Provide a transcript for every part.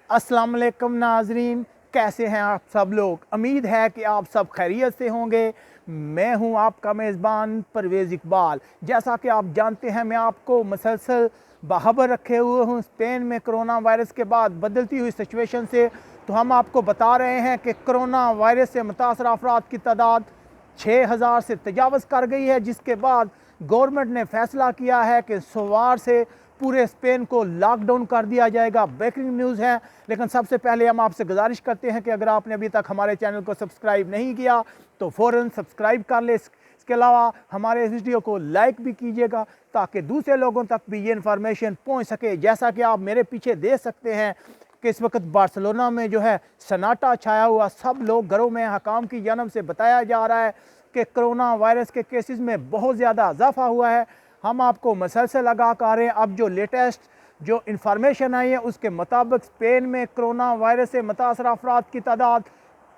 अस्सलाम वालेकुम नाजरीन, कैसे हैं आप सब लोग। उम्मीद है कि आप सब खैरियत से होंगे। मैं हूं आपका मेज़बान परवेज़ इकबाल। जैसा कि आप जानते हैं, मैं आपको मुसलसल बाखबर रखे हुए हूं स्पेन में कोरोना वायरस के बाद बदलती हुई सिचुएशन से। तो हम आपको बता रहे हैं कि कोरोना वायरस से मुतासर अफराद की तादाद 6000 से तजावज़ कर गई है, जिसके बाद गवर्नमेंट ने फैसला किया है कि सोमवार से पूरे स्पेन को लॉकडाउन कर दिया जाएगा। ब्रेकिंग न्यूज़ है, लेकिन सबसे पहले हम आपसे गुजारिश करते हैं कि अगर आपने अभी तक हमारे चैनल को सब्सक्राइब नहीं किया तो फ़ौरन सब्सक्राइब कर ले। इसके अलावा हमारे इस वीडियो को लाइक भी कीजिएगा ताकि दूसरे लोगों तक भी ये इन्फॉर्मेशन पहुंच सके। जैसा कि आप मेरे पीछे देख सकते हैं कि इस वक्त बार्सिलोना में जो है सन्नाटा छाया हुआ, सब लोग घरों में। हकाम की जानब से बताया जा रहा है कि कोरोना वायरस के केसेस में बहुत ज़्यादा इजाफा हुआ है। हम आपको मसलसल लगा कर रहे हैं। अब जो लेटेस्ट जो इन्फॉर्मेशन आई है उसके मुताबिक स्पेन में कोरोना वायरस से मुतासर अफराद की तादाद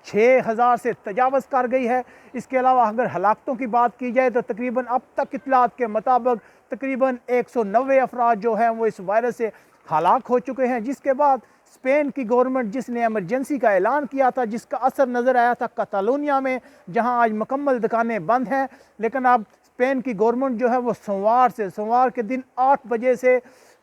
6000 से तजावज़ कर गई है। इसके अलावा अगर हलाकतों की बात की जाए तो तकरीबन अब तक इत्तलात के मुताबिक तकरीबन 190 अफराद जो हैं वो इस वायरस से हलाक हो चुके हैं। जिसके बाद स्पेन की गवर्नमेंट, जिसने एमरजेंसी का ऐलान किया था, जिसका असर नज़र आया था कतालोनिया में, जहां आज मुकम्मल दुकानें बंद हैं, लेकिन अब स्पेन की गवर्नमेंट जो है वो सोमवार के दिन 8 बजे से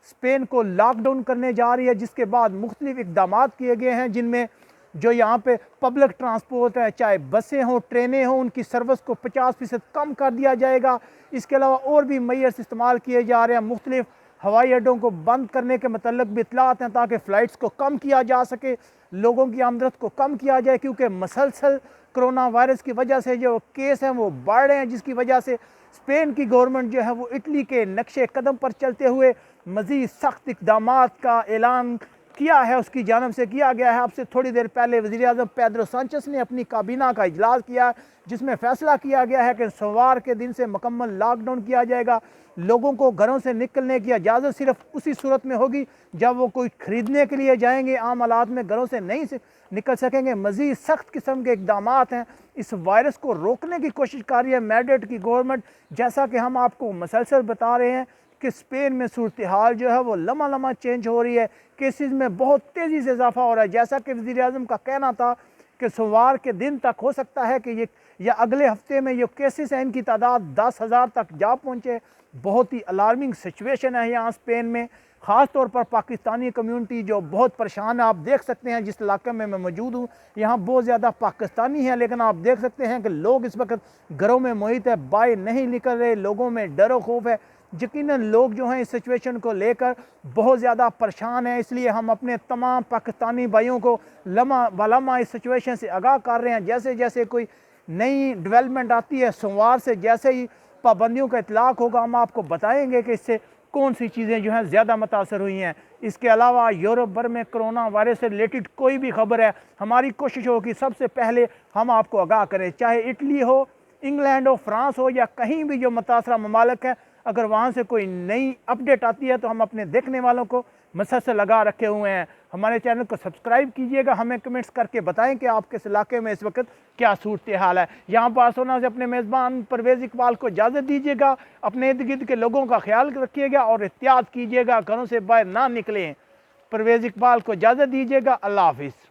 स्पेन को लॉकडाउन करने जा रही है। जिसके बाद मुख्तलिफ इक़दामात किए गए हैं, जिनमें जो यहाँ पे पब्लिक ट्रांसपोर्ट है, चाहे बसें हों, ट्रेनें हों, उनकी सर्विस को 50% कम कर दिया जाएगा। इसके अलावा और भी मेजर्स इस्तेमाल किए जा रहे हैं। मुख्तलिफ हवाई अड्डों को बंद करने के मतलब भी इतलात हैं ताकि फ़्लाइट्स को कम किया जा सके, लोगों की आमदरत को कम किया जाए, क्योंकि मसलसल कोरोना वायरस की वजह से जो केस हैं वो बढ़ रहे हैं, जिसकी वजह से स्पेन की गवर्नमेंट जो है वो इटली के नक्शे कदम पर चलते हुए मज़ीद सख्त इक़दामात का ऐलान किया है, उसकी जानब से किया गया है। आपसे थोड़ी देर पहले वज़ीर आज़म पेड्रो सांचेस ने अपनी काबीना का इजलास किया, जिसमें फ़ैसला किया गया है कि सोमवार के दिन से मुकम्मल लॉकडाउन किया जाएगा। लोगों को घरों से निकलने की इजाज़त सिर्फ उसी सूरत में होगी जब वो कोई ख़रीदने के लिए जाएंगे। आम हालात में घरों से नहीं निकल सकेंगे। मज़ीद सख्त किस्म के इक़दामात हैं। इस वायरस को रोकने की कोशिश कर रही है मैड्रिड की गवर्नमेंट। जैसा कि हम आपको मुसलसल बता रहे हैं कि स्पेन में सूरत हाल जो है वो लम्हा चेंज हो रही है। केसेस में बहुत तेज़ी से इजाफा हो रहा है। जैसा कि वज़ीर आज़म का कहना था कि सोमवार के दिन तक हो सकता है कि ये या अगले हफ्ते में जो केसेस हैं इनकी तादाद 10,000 तक जा पहुँचे। बहुत ही अलार्मिंग सिचुएशन है यहाँ स्पेन में। ख़ास तौर पर पाकिस्तानी कम्यूनिटी जो बहुत परेशान है। आप देख सकते हैं जिस इलाके में मैं मौजूद हूँ यहाँ बहुत ज़्यादा पाकिस्तानी हैं, लेकिन आप देख सकते हैं कि लोग इस वक्त घरों में मुहित है, बाहर नहीं निकल रहे, लोगों में डर और खौफ है। यकीनन लोग जो हैं इस सिचुएशन को लेकर बहुत ज़्यादा परेशान हैं। इसलिए हम अपने तमाम पाकिस्तानी भाइयों को लम्हा इस सिचुएशन से आगाह कर रहे हैं। जैसे जैसे कोई नई डेवलपमेंट आती है, सोमवार से जैसे ही पाबंदियों का इतलाक होगा, हम आपको बताएंगे कि इससे कौन सी चीज़ें जो हैं ज़्यादा मुतासर हुई हैं। इसके अलावा यूरोप भर में कोरोना वायरस से रिलेटेड कोई भी खबर है, हमारी कोशिश हो कि सबसे पहले हम आपको आगाह करें। चाहे इटली हो, इंग्लैंड हो, फ्रांस हो, या कहीं भी जो मुतासरा ममालिक है, अगर वहाँ से कोई नई अपडेट आती है तो हम अपने देखने वालों को मसलसल लगा रखे हुए हैं। हमारे चैनल को सब्सक्राइब कीजिएगा। हमें कमेंट्स करके बताएं कि आपके इस इलाके में इस वक्त क्या सूरत हाल है। यहाँ बार्सिलोना से अपने मेज़बान परवेज़ इकबाल को इजाज़त दीजिएगा। अपने इर्द गिर्द के लोगों का ख्याल रखिएगा और एहतियात कीजिएगा, घरों से बाहर ना निकलें। परवेज़ इकबाल को इजाज़त दीजिएगा। अल्लाह हाफिज़।